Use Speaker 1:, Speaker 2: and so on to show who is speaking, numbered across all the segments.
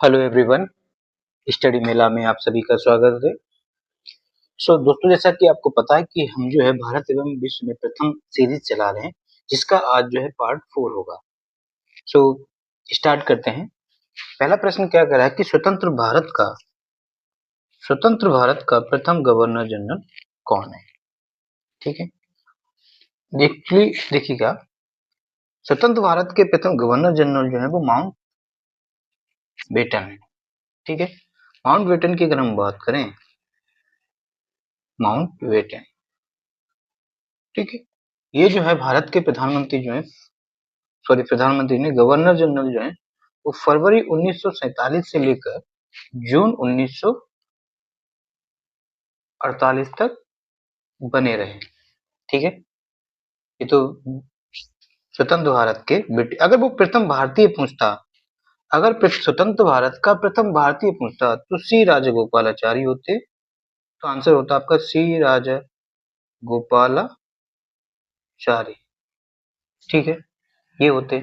Speaker 1: Hello everyone, study मेला में आप सभी का स्वागत है। दोस्तों, जैसा कि आपको पता है कि हम जो है भारत एवं विश्व में प्रथम सीरीज चला रहे हैं, जिसका आज जो है पार्ट 4 होगा। सो स्टार्ट करते हैं। पहला प्रश्न क्या कर रहा है कि स्वतंत्र भारत का प्रथम गवर्नर जनरल कौन है? ठीक है, देखिएगा, स्वतंत्र भारत के प्रथम गवर्नर जनरल जो है वो माउंट बेटन है। ठीक है, माउंट बेटन की अगर हम बात करें, माउंट बेटन, ठीक है, ये जो है भारत के प्रधानमंत्री जो है, प्रधानमंत्री ने गवर्नर जनरल जो है वो फरवरी 1947 से लेकर जून 1948 तक बने रहे। ठीक है, ये तो स्वतंत्र भारत के अगर वो प्रथम भारतीय पूछता, अगर स्वतंत्र भारत का प्रथम भारतीय पूछता तो सी राजगोपालाचारी होते। तो आंसर होता आपका सी राजगोपालाचारी। ठीक है, ये होते।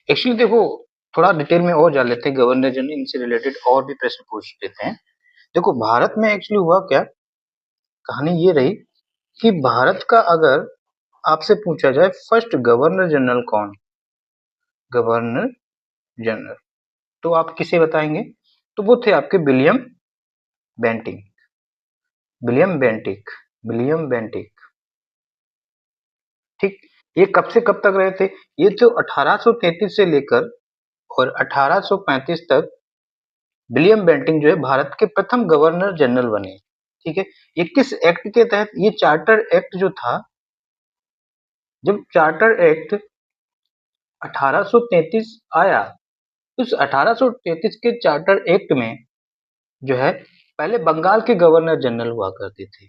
Speaker 1: एक्चुअली देखो, थोड़ा डिटेल में और जान लेते हैं गवर्नर जनरल, इनसे रिलेटेड और भी प्रश्न पूछ लेते हैं। देखो, भारत में एक्चुअली हुआ क्या, कहानी ये रही कि भारत का अगर आपसे पूछा जाए फर्स्ट गवर्नर जनरल कौन, गवर्नर जनरल, तो आप किसे बताएंगे? तो वो थे आपके विलियम बेंटिक, विलियम बेंटिक। ठीक, ये कब से कब तक रहे थे? ये तो 1833 से लेकर और 1835 तक विलियम बेंटिक जो है भारत के प्रथम गवर्नर जनरल बने। ठीक है, ये किस एक्ट के तहत? ये चार्टर एक्ट जो था, जब चार्टर एक्ट 1833 आया, उस 1833 के चार्टर एक्ट में जो है पहले बंगाल के गवर्नर जनरल हुआ करते थे।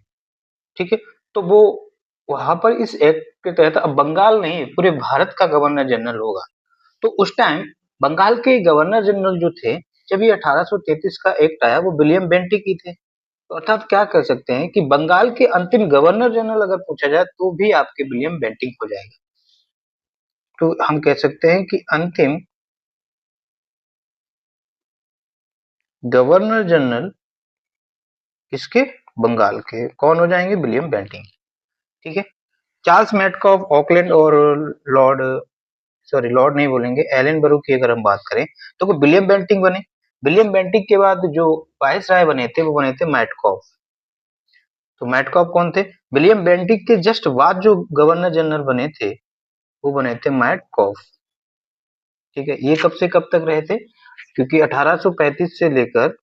Speaker 1: ठीक है, तो वो वहां पर इस एक्ट के तहत अब बंगाल नहीं, पूरे भारत का गवर्नर जनरल होगा। तो उस टाइम बंगाल के गवर्नर जनरल जो थे, जब ये 1833 का एक्ट आया, वो विलियम बेंटिक ही थे। तो अर्थात क्या कर सकते हैं कि बंगाल के अंतिम गवर्नर जनरल अगर पूछा जाए तो भी आपके विलियम बेंटिक हो जाएगा। तो हम कह सकते हैं कि अंतिम गवर्नर जनरल किसके? बंगाल के कौन हो जाएंगे? William Bentinck. ठीक है, चार्ल्स मैटकॉफ, ऑकलैंड और लॉर्ड, सॉरी लॉर्ड नहीं बोलेंगे, एलन बरू की अगर हम बात करें तो वो विलियम बेंटिक बने। विलियम बेंटिक के बाद जो वाइस राय बने थे वो बने थे मैटकॉफ। तो मैटकॉफ कौन थे? विलियम बेंटिक के जस्ट बाद जो गवर्नर जनरल बने थे वो बने थे मैटकॉफ। ठीक है, ये कब से कब तक रहे थे? क्योंकि 1835 से लेकर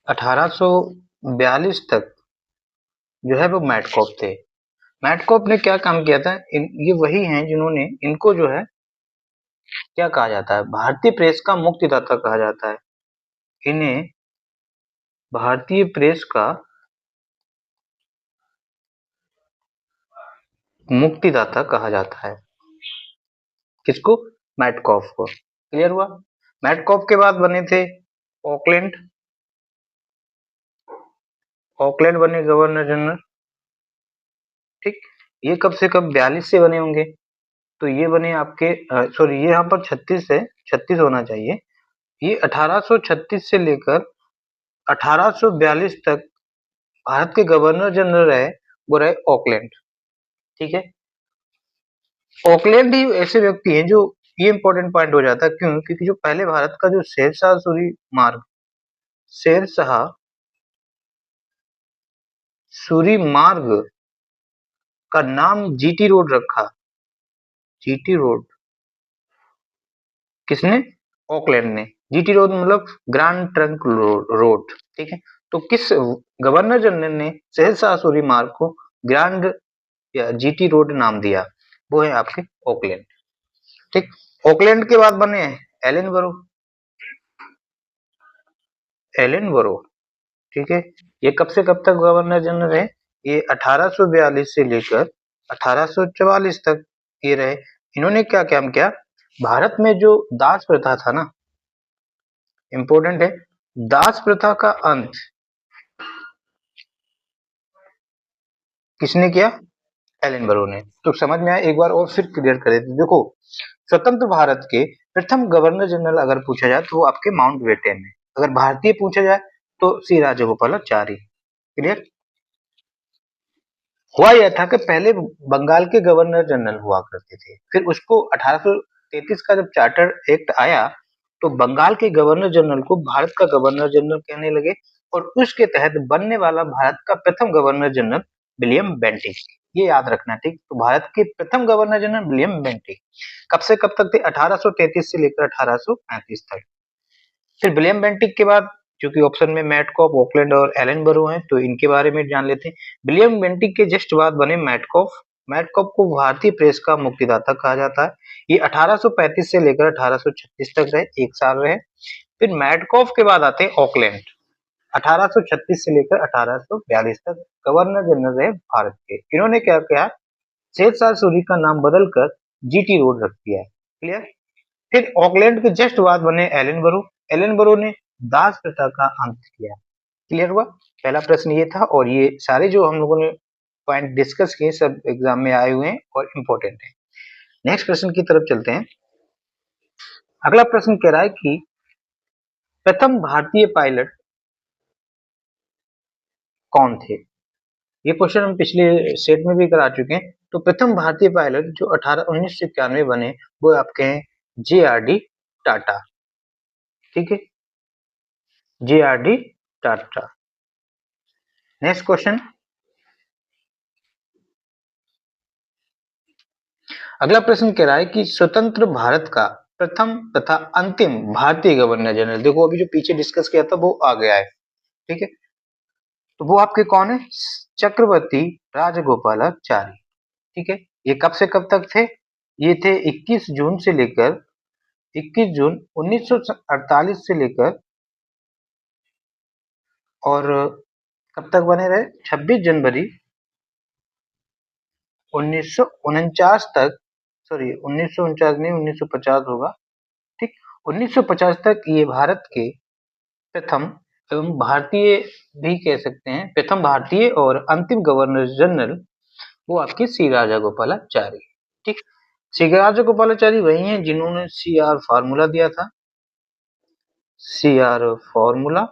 Speaker 1: 1842 तक जो है वो मैटकॉफ थे। मैटकॉफ ने क्या काम किया था? ये वही हैं जिन्होंने, इनको जो है क्या कहा जाता है, भारतीय प्रेस का मुक्तिदाता कहा जाता है। इन्हें भारतीय प्रेस का मुक्तिदाता कहा जाता है। किसको? मैटकॉफ को। क्लियर हुआ? मैटकॉफ के बाद बने थे ऑकलैंड, ऑकलैंड बने गवर्नर जनरल। ठीक, ये कब से कब? 42 से बने होंगे। तो ये बने आपके, सॉरी ये यहाँ पर 36 है, 36 होना चाहिए। ये 1836 से लेकर 1842 तक भारत के गवर्नर जनरल रहे, वो रहे ऑकलैंड। ठीक है, ऑकलैंड ही ऐसे व्यक्ति हैं जो, ये इंपॉर्टेंट पॉइंट हो जाता है, क्यों? क्योंकि जो पहले भारत का जो शेरशाह सूरी मार्ग का नाम जीटी रोड रखा। जीटी रोड किसने? ऑकलैंड ने। जीटी रोड मतलब ग्रैंड ट्रंक रोड। ठीक है, तो किस गवर्नर जनरल ने शहनशाह सूरी मार्ग को ग्रैंड या जीटी रोड नाम दिया? वो है आपके ऑकलैंड। ठीक, ऑकलैंड के बाद बने एलन बरो, एलन बरो। ठीक है, ये कब से कब तक गवर्नर जनरल है? ये 1842 से लेकर 1844 तक ये रहे। इन्होंने क्या काम किया? भारत में जो दास प्रथा था ना, इंपॉर्टेंट है, दास प्रथा का अंत किसने किया? एलन बरो ने। तो समझ में आया? एक बार और फिर क्लियर कर देते। देखो, स्वतंत्र भारत के प्रथम गवर्नर जनरल अगर पूछा जाए तो वो आपके माउंटबेटन है। अगर भारतीय पूछा जाए तो सी राजगोपालाचारी। क्लियर। हुआ यह था कि पहले बंगाल के गवर्नर जनरल हुआ करते थे, फिर उसको 1833 का जब चार्टर एक्ट आया तो बंगाल के गवर्नर जनरल को भारत का गवर्नर जनरल कहने लगे, और उसके तहत बनने वाला भारत का प्रथम गवर्नर जनरल विलियम बेंटिक। ये याद रखना, ठीक। तो भारत के प्रथम गवर्नर जनरल विलियम बेंटिक कब से कब तक थे? 1833 से लेकर 1835 तक। फिर विलियम बेंटिक के बाद, क्योंकि ऑप्शन में मैटकॉफ, ऑकलैंड और एलन बरो हैं, तो इनके बारे में जान लेते हैं। विलियम बेंटिक के जस्ट बाद बने मैटकॉफ। मैटकॉफ को भारतीय प्रेस का मुक्तिदाता कहा जाता है। ये 1835 से लेकर 1836 तक रहे, 1 साल रहे। फिर मैटकॉफ के बाद आते हैं ऑकलैंड, 1836 से लेकर 1842 तक गवर्नर जनरल रहे भारत के। इन्होंने क्या किया? शेरशाह सूरी का नाम बदलकर जीटी रोड रख दिया है। क्लियर। फिर ऑकलैंड के जस्ट बाद बने एलन बरो। एलन बरो ने दास प्रथा का अंत किया। क्लियर हुआ? पहला प्रश्न ये था, और ये सारे जो हम लोगों ने पॉइंट डिस्कस किए सब एग्जाम में आए हुए हैं और इम्पोर्टेंट है। नेक्स्ट प्रश्न की तरफ चलते हैं। अगला प्रश्न कह रहा है कि प्रथम भारतीय पायलट कौन थे? ये क्वेश्चन हम पिछले सेट में भी करा चुके हैं। तो प्रथम भारतीय पायलट जो 1991 बने वो आपके हैं JRD टाटा। ठीक है, JRD टाटा। Next question. अगला प्रश्न कह रहा है कि स्वतंत्र भारत का प्रथम तथा अंतिम भारतीय गवर्नर जनरल, देखो अभी जो पीछे डिस्कस किया था वो आ गया है। ठीक है, तो वो आपके कौन है? चक्रवर्ती राजगोपालाचारी। ठीक है, ये कब से कब तक थे? ये थे 21 जून से लेकर 21 जून 1948 से लेकर, और कब तक बने रहे? 26 जनवरी 1949 तक। सॉरी, 1949 नहीं, 1950 होगा। ठीक, 1950 तक ये भारत के प्रथम एवं भारतीय भी कह सकते हैं, प्रथम भारतीय और अंतिम गवर्नर जनरल वो आपके सी राजागोपालाचारी। ठीक, सी राजागोपालाचारी वही हैं जिन्होंने CR फार्मूला दिया था। CR फार्मूला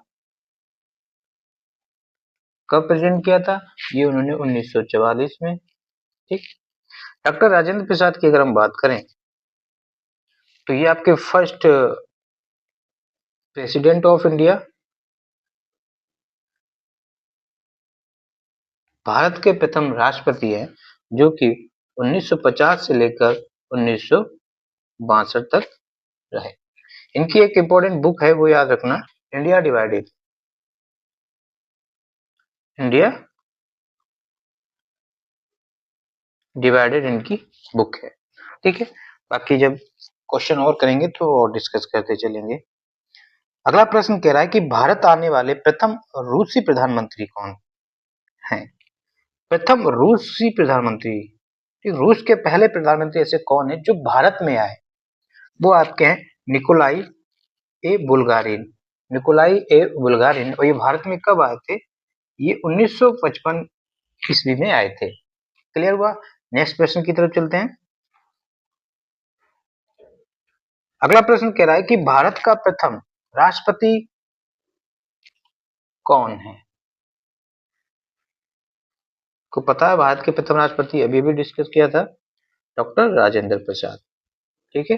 Speaker 1: कब प्रेजेंट किया था? ये उन्होंने 1944 में। ठीक, डॉक्टर राजेंद्र प्रसाद की अगर हम बात करें तो ये आपके first president of India, Bharat के प्रथम राष्ट्रपति हैं, जो कि 1950 से लेकर 1962 तक रहे। इनकी एक इंपॉर्टेंट बुक है, वो याद रखना, इंडिया डिवाइडेड। इंडिया डिवाइडेड इनकी बुक है। ठीक है, बाकी जब क्वेश्चन और करेंगे तो और डिस्कस करते चलेंगे। अगला प्रश्न कह रहा है कि भारत आने वाले प्रथम रूसी प्रधानमंत्री कौन हैं? प्रथम रूसी प्रधानमंत्री, रूस के पहले प्रधानमंत्री ऐसे कौन है जो भारत में आए? वो आपके हैं निकोलाई ए बुल्गारिन। निकोलाई ए बुल्गारिन, और ये भारत में कब आए थे? ये 1955 ईस्वी में आए थे। क्लियर हुआ? नेक्स्ट प्रश्न की तरफ चलते हैं। अगला प्रश्न कह रहा है कि भारत का प्रथम राष्ट्रपति कौन है? को पता है भारत के प्रथम राष्ट्रपति? अभी भी डिस्कस किया था, डॉक्टर राजेंद्र प्रसाद। ठीक है,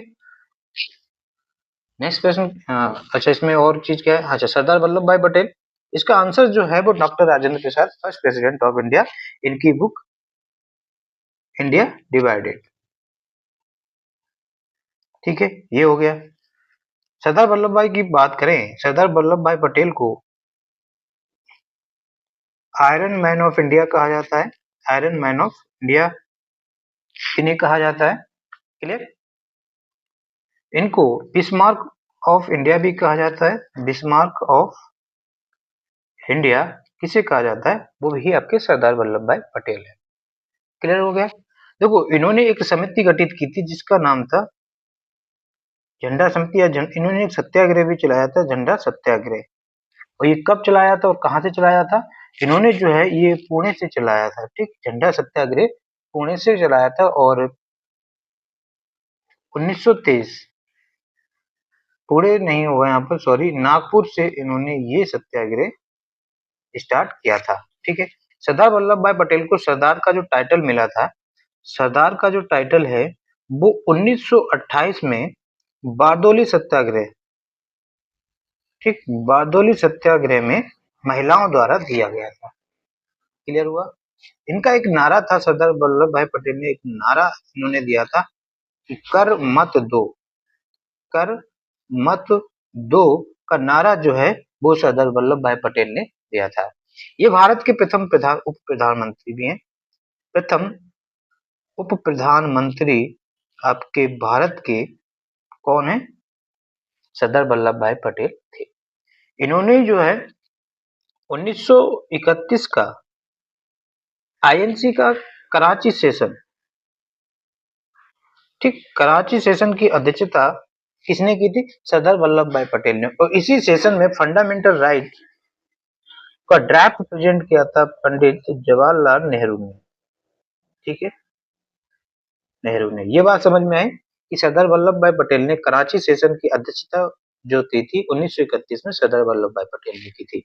Speaker 1: नेक्स्ट प्रश्न। अच्छा, इसमें और चीज क्या है? अच्छा, सरदार वल्लभ भाई पटेल। इसका आंसर जो है वो doctor Rajendra Prasad, first president of India. इनकी बुक इंडिया डिवाइडेड। ठीक है, ये हो गया। सरदार वल्लभ भाई की बात करें, सरदार वल्लभ भाई पटेल को आयरन मैन ऑफ इंडिया कहा जाता है। आयरन मैन ऑफ इंडिया इन्हें कहा जाता है। क्लियर। इनको बिस्मार्क ऑफ इंडिया भी कहा जाता है। बिस्मार्क ऑफ इंडिया किसे कहा जाता है? वो भी आपके सरदार वल्लभ भाई पटेल है। क्लियर हो गया? देखो, इन्होंने एक समिति गठित की थी जिसका नाम था झंडा समिति, या इन्होंने एक सत्याग्रह भी चलाया था, झंडा सत्याग्रह। और ये कब चलाया था और कहाँ से चलाया था? इन्होंने जो है ये पुणे से चलाया था। ठीक, झंडा सत्याग्रह पुणे से चलाया था, और 1923 पूरे नहीं हुआ यहाँ पर, सॉरी, नागपुर से इन्होंने ये सत्याग्रह स्टार्ट किया था। ठीक है। सरदार वल्लभ भाई पटेल को सरदार का जो टाइटल मिला था, सरदार का जो टाइटल है वो 1928 में बारदोली सत्याग्रह, ठीक, बारदोली सत्याग्रह में महिलाओं द्वारा दिया गया था। क्लियर हुआ। इनका एक नारा था, सरदार वल्लभ भाई पटेल ने एक नारा इन्होंने दिया था कि कर मत दो, कर मत दो का नारा जो है वो सरदार वल्लभ भाई पटेल ने दिया था। ये भारत के प्रथम उप प्रधानमंत्री भी हैं। प्रथम उप प्रधानमंत्री आपके भारत के कौन है? सरदार वल्लभ भाई पटेल थे। इन्होंने जो है 1931 का आईएनसी का कराची सेशन, ठीक, कराची सेशन की अध्यक्षता किसने की थी? सरदार वल्लभ भाई पटेल ने। और इसी सेशन में फंडामेंटल राइट का ड्राफ्ट प्रेजेंट किया था पंडित जवाहरलाल नेहरू ने। ठीक है, नेहरू ने। ये बात समझ में आई कि सरदार वल्लभ भाई पटेल ने कराची सेशन की अध्यक्षता जो की थी 1931 में सरदार वल्लभ भाई पटेल ने की थी।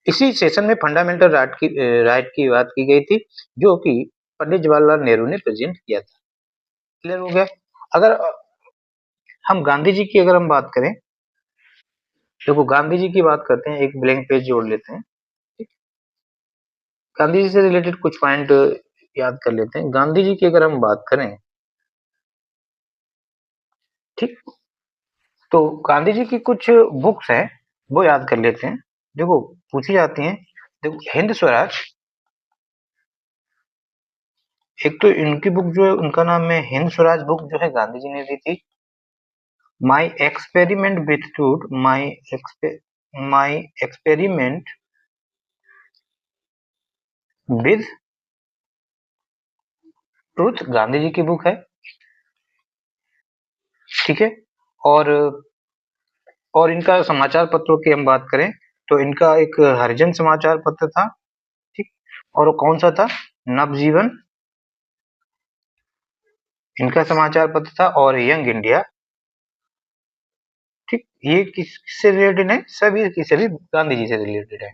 Speaker 1: इसी सेशन में फंडामेंटल राइट की बात की गई थी जो कि पंडित जवाहरलाल नेहरू ने प्रेजेंट किया था। क्लियर हो गया। अगर हम गांधी जी की अगर हम बात करें, देखो गांधी जी की बात करते हैं, एक ब्लैंक पेज जोड़ लेते हैं। ठीक? गांधी जी से रिलेटेड कुछ पॉइंट याद कर लेते हैं। गांधी जी की अगर हम बात करें, ठीक, तो गांधी जी की कुछ बुक्स हैं वो याद कर लेते हैं। देखो पूछी जाती हैं। देखो हिंद स्वराज, एक तो इनकी बुक जो है उनका नाम है हिंद स्वराज बुक, जो है गांधी जी ने दी थी। My experiment with truth, my experiment with truth Gandhi ji की बुक है। ठीक है। और इनका समाचार पत्रों की हम बात करें तो इनका एक हरिजन समाचार पत्र था। ठीक। और कौन सा था? नवजीवन इनका समाचार पत्र था। और यंग इंडिया। ठीक। ये किससे रिलेटेड है? सभी की सभी गांधी जी से रिलेटेड है।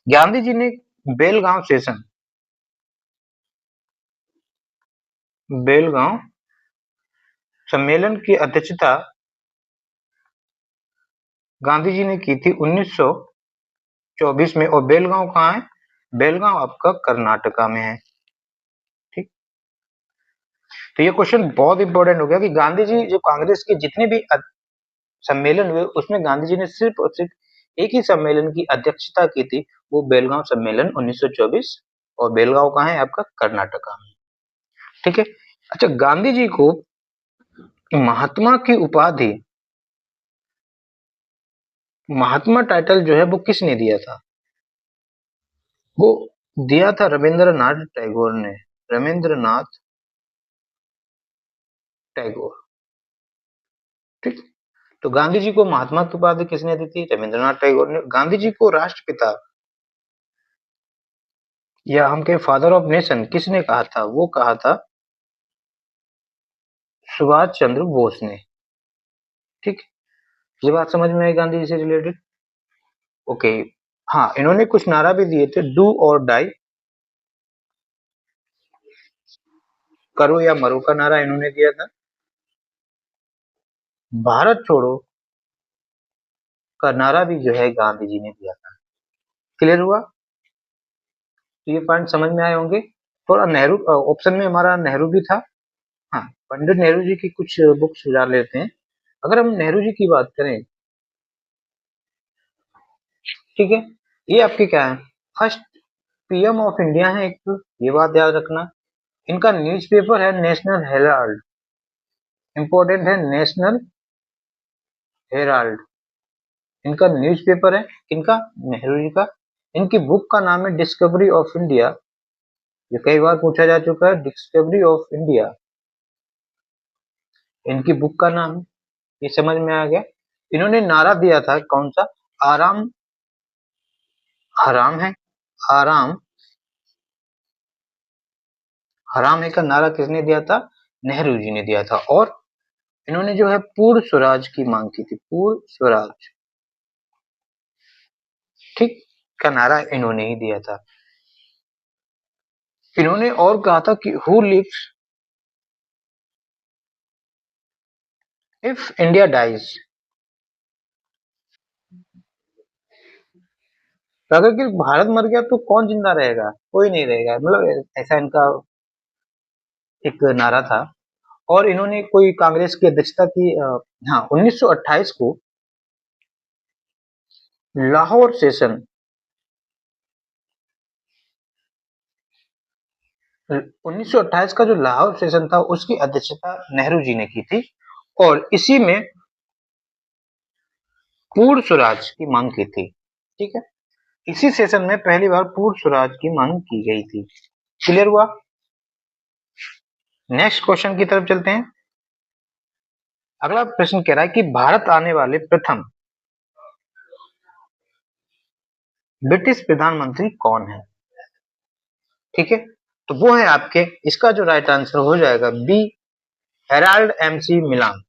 Speaker 1: गांधी जी ने बेलगांव सेशन, बेलगांव सम्मेलन की अध्यक्षता गांधी जी ने की थी 1924 में। और बेलगांव कहाँ है? बेलगांव आपका कर्नाटका में है। ठीक। तो ये क्वेश्चन बहुत इंपॉर्टेंट हो गया कि गांधी जी जो कांग्रेस के जितने भी सम्मेलन हुए उसमें गांधी जी ने सिर्फ और सिर्फ एक ही सम्मेलन की अध्यक्षता की थी, वो बेलगांव सम्मेलन 1924। और बेलगांव कहाँ है? आपका कर्नाटका में। ठीक है। अच्छा, गांधी जी को महात्मा की उपाधि, महात्मा टाइटल जो है वो किसने दिया था? वो दिया था रविंद्रनाथ टैगोर ने। रविंद्रनाथ टैगोर। ठीक। तो गांधी जी को महात्मा की उपाधि किसने दी थी? रविंद्रनाथ टैगोर ने। गांधी जी को राष्ट्रपिता या हम कहें फादर ऑफ नेशन किसने कहा था? वो कहा था सुभाष चंद्र बोस ने। ठीक। ये बात समझ में आई गांधी जी से रिलेटेड। ओके। हाँ, इन्होंने कुछ नारा भी दिए थे, डू और डाई, करो या मरो का नारा इन्होंने दिया था। भारत छोड़ो का नारा भी जो है गांधी जी ने दिया था। क्लियर हुआ। तो ये पॉइंट समझ में आए होंगे। थोड़ा नेहरू ऑप्शन में हमारा नेहरू भी था। हाँ, पंडित नेहरू जी की कुछ बुक सुझा लेते हैं। अगर हम नेहरू जी की बात करें, ठीक है, ये आपके क्या है? फर्स्ट पीएम ऑफ इंडिया है एक तो, ये बात याद रखना। इनका न्यूज़पेपर है नेशनल हेराल्ड। इंपॉर्टेंट है, नेशनल हेराल्ड इनका न्यूज़पेपर है। किनका? नेहरू जी का। इनकी बुक का नाम है डिस्कवरी ऑफ इंडिया। ये कई बार पूछा जा चुका है, डिस्कवरी ऑफ इंडिया इनकी बुक का नाम है। ये समझ में आ गया। इन्होंने नारा दिया था कौन सा? आराम हराम है, आराम हराम है का नारा किसने दिया था? नेहरू जी ने दिया था। और इन्होंने जो है पूर्ण स्वराज की मांग की थी, पूर्ण स्वराज, ठीक, का नारा इन्होंने ही दिया था। इन्होंने और कहा था कि who lives if India dies, तो अगर कि भारत मर गया तो कौन जिंदा रहेगा, कोई नहीं रहेगा, मतलब ऐसा इनका एक नारा था। और इन्होंने कोई कांग्रेस की अध्यक्षता की, हाँ, 1928 को लाहौर सेशन, 1928 का जो लाहौर सेशन था उसकी अध्यक्षता नेहरू जी ने की थी, और इसी में पूर्ण स्वराज की मांग की थी। ठीक है, इसी सेशन में पहली बार पूर्ण स्वराज की मांग की गई थी। क्लियर हुआ? नेक्स्ट क्वेश्चन की तरफ चलते हैं। अगला प्रश्न कह रहा है कि भारत आने वाले प्रथम ब्रिटिश प्रधानमंत्री कौन है? ठीक है, तो वो है आपके, इसका जो राइट आंसर हो जाएगा बी, हेराल्ड एमसी मिलान।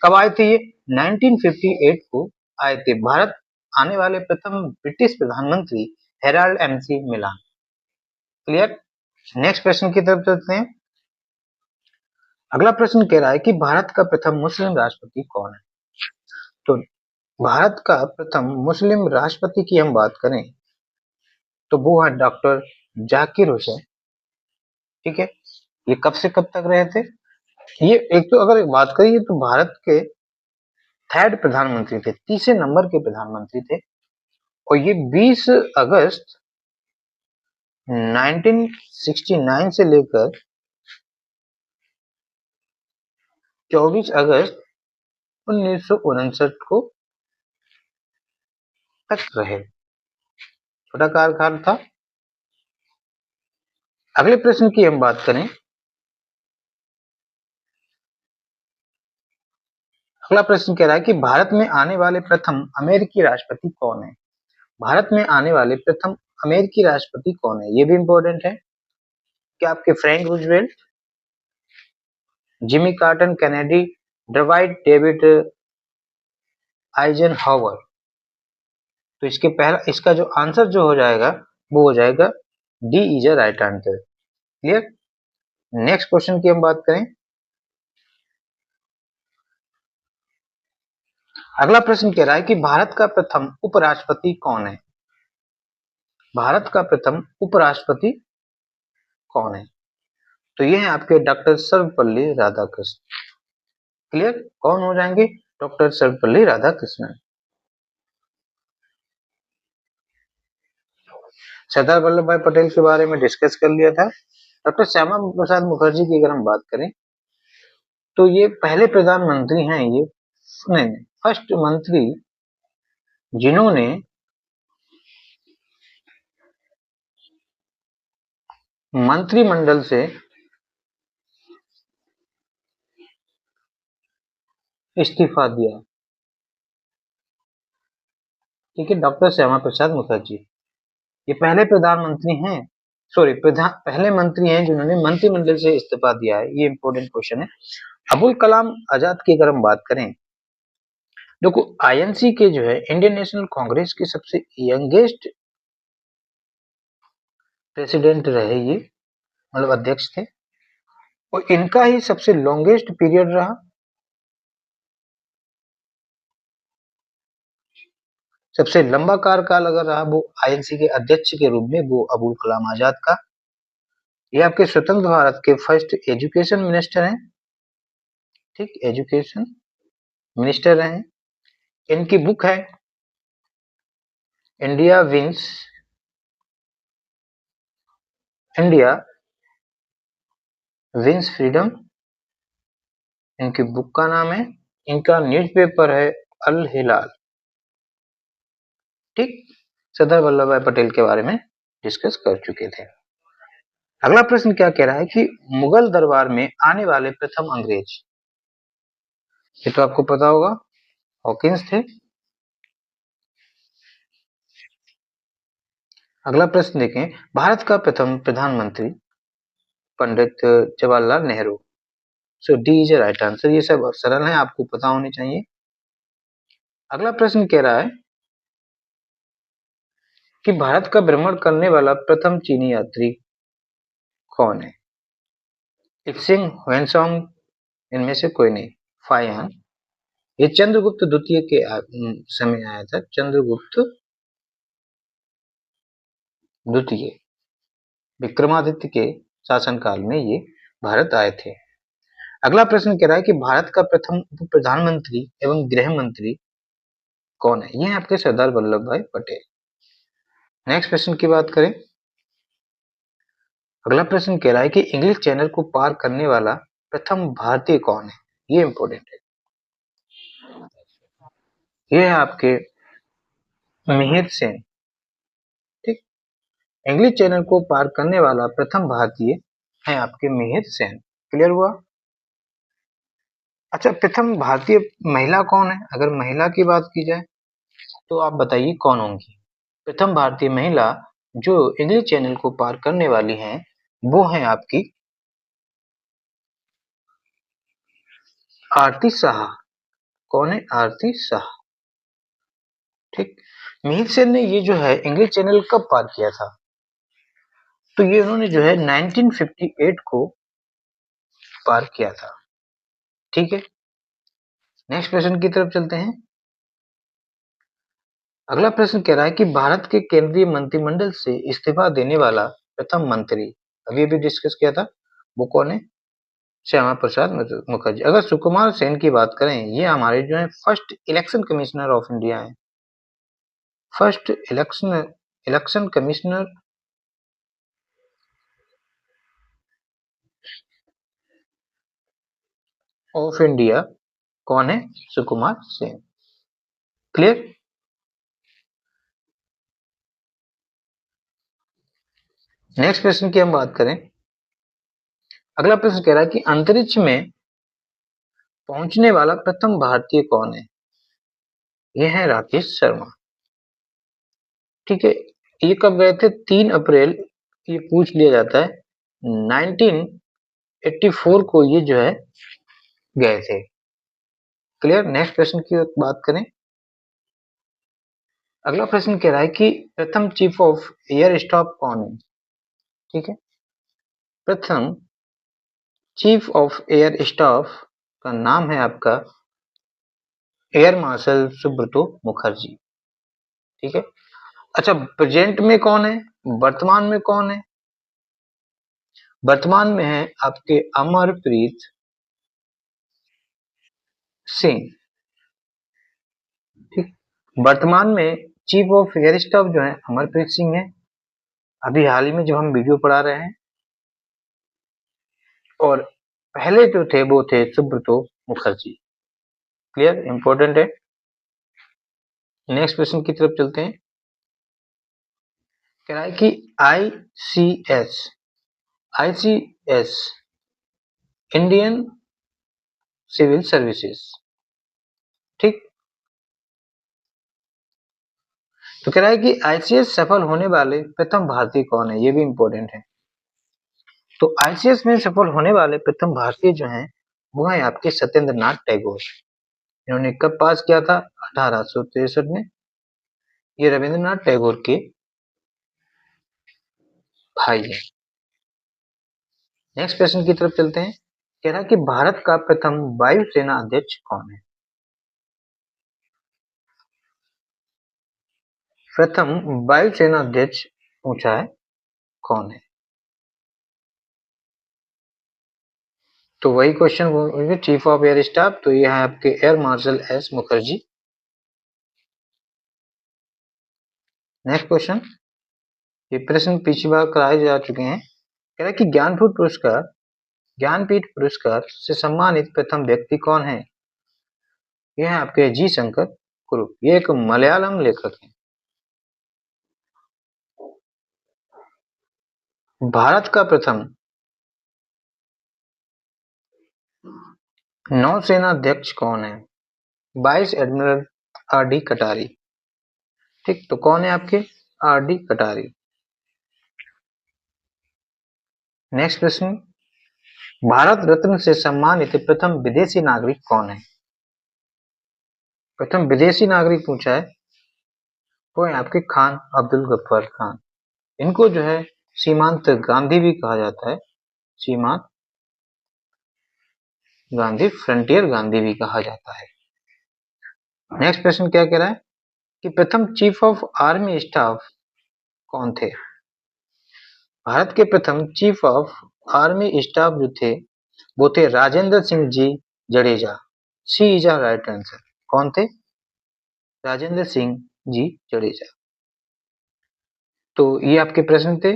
Speaker 1: कब आए थे ये? 1958 को आए थे। भारत आने वाले प्रथम ब्रिटिश प्रधानमंत्री हेराल्ड एमसी मिलान। क्लियर? नेक्स्ट प्रश्न की तरफ चलते हैं। अगला प्रश्न कह रहा है कि भारत का प्रथम मुस्लिम राष्ट्रपति कौन है? तो भारत का प्रथम मुस्लिम राष्ट्रपति की हम बात करें तो वो है डॉक्टर जाकिर हुसैन। ठीक है, ये कब से कब तक रहे थे? ये एक तो अगर बात करिए तो भारत के थर्ड प्रधानमंत्री थे, तीसरे नंबर के प्रधानमंत्री थे, और ये 20 अगस्त 1969 से लेकर 24 अगस्त 1959 को तक रहे। छोटा कार्यकाल था। अगले प्रश्न की हम बात करें। अगला प्रश्न कह रहा है कि भारत में आने वाले प्रथम अमेरिकी राष्ट्रपति कौन है? भारत में आने वाले प्रथम अमेरिकी राष्ट्रपति कौन है? ये भी इंपॉर्टेंट है। क्या आपके Frank Roosevelt, Jimmy Carter Kennedy, dwight David Eisenhower? तो इसके पहला, इसका जो आंसर जो हो जाएगा वो हो जाएगा D is a right answer. Clear? Next question की हम बात करें। अगला प्रश्न कह रहा है कि भारत का प्रथम उपराष्ट्रपति कौन है? भारत का प्रथम उपराष्ट्रपति कौन है? तो ये है आपके डॉक्टर सर्वपल्ली राधाकृष्णन। क्लियर? कौन हो जाएंगे? डॉक्टर सर्वपल्ली राधाकृष्णन। सरदार वल्लभ भाई पटेल के बारे में डिस्कस कर लिया था। डॉक्टर श्यामा प्रसाद मुखर्जी की अगर हम बात करें तो ये पहले प्रधानमंत्री हैं, ये नहीं, फर्स्ट मंत्री जिन्होंने मंत्रिमंडल से इस्तीफा दिया। ठीक है, डॉक्टर श्यामा प्रसाद मुखर्जी ये पहले प्रधानमंत्री हैं, सॉरी पहले मंत्री हैं जिन्होंने मंत्रिमंडल से इस्तीफा दिया है। ये इंपॉर्टेंट क्वेश्चन है। अबुल कलाम आजाद की अगर हम बात करें, देखो आईएनसी के जो है इंडियन नेशनल कांग्रेस के सबसे यंगेस्ट प्रेसिडेंट रहे ये, मतलब अध्यक्ष थे, और इनका ही सबसे लॉन्गेस्ट पीरियड रहा। सबसे लंबा कार्यकाल अगर रहा वो आईएनसी के अध्यक्ष के रूप में, वो अबुल कलाम आजाद का। ये आपके स्वतंत्र भारत के फर्स्ट एजुकेशन मिनिस्टर हैं। ठीक, एजुकेशन मिनिस्टर रहे। इनकी बुक है India wins, India wins freedom, इनकी बुक का नाम है। इनका न्यूज़पेपर है अल हिलाल। ठीक, सरदार वल्लभ भाई पटेल के बारे में डिस्कस कर चुके थे। अगला प्रश्न क्या कह रहा है कि मुगल दरबार में आने वाले प्रथम अंग्रेज, ये तो आपको पता होगा, हॉकिंस थे। अगला प्रश्न देखें, भारत का प्रथम प्रधानमंत्री पंडित जवाहरलाल नेहरू। सो डी इज राइट आंसर। ये सब सरल है, आपको पता होनी चाहिए। अगला प्रश्न कह रहा है कि भारत का भ्रमण करने वाला प्रथम चीनी यात्री कौन है? इक्सिंग, ह्वेनसोंग, इनमें से कोई नहीं। फायान। ये चंद्रगुप्त द्वितीय के समय आया था, चंद्रगुप्त द्वितीय, विक्रमादित्य के शासनकाल में ये भारत आए थे। अगला प्रश्न कह रहा है कि भारत का प्रथम उप प्रधानमंत्री एवं गृह मंत्री कौन है? ये है आपके सरदार वल्लभ भाई पटेल। नेक्स्ट प्रश्न की बात करें। अगला प्रश्न कह रहा है कि इंग्लिश चैनल को पार करने वाला प्रथम भारतीय कौन है? ये इंपॉर्टेंट है। ये है आपके मिहिर सेन। ठीक, इंग्लिश चैनल को पार करने वाला प्रथम भारतीय है आपके मिहिर सेन। क्लियर हुआ? अच्छा, प्रथम भारतीय महिला कौन है? अगर महिला की बात की जाए तो आप बताइए कौन होंगी? प्रथम भारतीय महिला जो इंग्लिश चैनल को पार करने वाली हैं वो है आपकी आरती शाह। कौन है? आरती शाह। ठीक, मिहिर सेन ने ये जो है इंग्लिश चैनल कब पार किया था? तो ये उन्होंने जो है 1958 को पार किया था। ठीक है, नेक्स्ट प्रश्न की तरफ चलते हैं। अगला प्रश्न कह रहा है कि भारत के केंद्रीय मंत्रिमंडल से इस्तीफा देने वाला प्रथम मंत्री, अभी अभी डिस्कस किया था, वो कौन है? श्यामा प्रसाद मुखर्जी। अगर सुकुमार सेन की बात करें, ये हमारे जो है first election commissioner of India है। First election commissioner of India कौन है? सुकुमार सेन। क्लियर? नेक्स्ट प्रश्न की हम बात करें। अगला प्रश्न कह रहा है कि अंतरिक्ष में पहुंचने वाला प्रथम भारतीय कौन है? ये है राकेश शर्मा। ठीक है, ये कब गए थे? 3 अप्रैल, ये पूछ लिया जाता है, 1984 को ये जो है गए थे। क्लियर? नेक्स्ट प्रश्न की बात करें। अगला प्रश्न कह रहा है कि प्रथम चीफ ऑफ एयर स्टाफ कौन है? ठीक है, प्रथम चीफ ऑफ एयर स्टाफ का नाम है आपका एयर मार्शल सुब्रतो मुखर्जी। ठीक है, अच्छा प्रेजेंट में कौन है? वर्तमान में कौन है? वर्तमान में है आपके अमरप्रीत सिंह। ठीक, वर्तमान में चीफ ऑफ एयर स्टाफ जो है अमरप्रीत सिंह है। अभी हाल ही में जब हम वीडियो पढ़ा रहे हैं, और पहले जो थे वो थे सुब्रतो मुखर्जी। क्लियर? इंपॉर्टेंट है। नेक्स्ट क्वेश्चन की तरफ चलते हैं। कह रहा है कि ICS, ICS Indian civil services. ठीक, तो कह रहा है कि आईसीएस सफल होने वाले प्रथम भारतीय कौन है? ये भी इंपॉर्टेंट है। तो आईसीएस में सफल होने वाले प्रथम भारतीय जो हैं वो है आपके सत्येंद्र नाथ टैगोर। इन्होंने कब पास किया था? 1863 में। ये रविंद्रनाथ टैगोर के भाई हैं। नेक्स्ट प्रश्न की तरफ चलते हैं। कह रहा है कि भारत का प्रथम वायुसेना अध्यक्ष कौन है? प्रथम वायुसेना अध्यक्ष पूछा है, कौन है? तो वही question, chief of air staff, तो ये है आपके air marshal S Mukherjee. Next question, ये प्रश्न पिछली बार कराए जा चुके हैं। कह रहा है कि ज्ञानपीठ पुरस्कार से सम्मानित प्रथम व्यक्ति कौन है? ये है आपके जी शंकर कुरुप। ये एक मलयालम लेखक है। भारत का प्रथम नौसेना अध्यक्ष कौन है? वाइस एडमिरल आर डी कटारी। ठीक, तो कौन है आपके? आर डी कटारी। नेक्स्ट प्रश्न, भारत रत्न से सम्मानित प्रथम विदेशी नागरिक कौन है? प्रथम विदेशी नागरिक पूछा है, वो है आपके खान अब्दुल गफ्फार खान। इनको जो है सीमांत गांधी भी कहा जाता है, सीमांत गांधी, फ्रंटियर गांधी भी कहा जाता है। नेक्स्ट प्रश्न क्या कह रहा है कि प्रथम चीफ ऑफ आर्मी स्टाफ कौन थे? भारत के प्रथम चीफ ऑफ आर्मी स्टाफ जो थे वो थे राजेंद्र सिंह जी जडेजा। सी इज अ राइट आंसर। कौन थे? राजेंद्र सिंह जी जडेजा। तो ये आपके प्रश्न थे,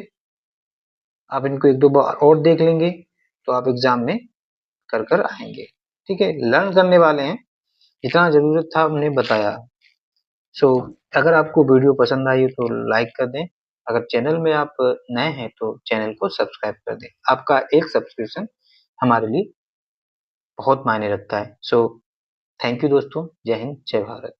Speaker 1: आप इनको एक दो बार और देख लेंगे तो आप एग्जाम में कर कर आएंगे। ठीक है, लर्न करने वाले हैं, जितना जरूरत था हमने बताया। सो अगर आपको वीडियो पसंद आई हो तो लाइक कर दें, अगर चैनल में आप नए हैं तो चैनल को सब्सक्राइब कर दें। आपका एक सब्सक्रिप्शन हमारे लिए बहुत मायने रखता है। सो थैंक यू दोस्तों, जय हिंद, जय भारत।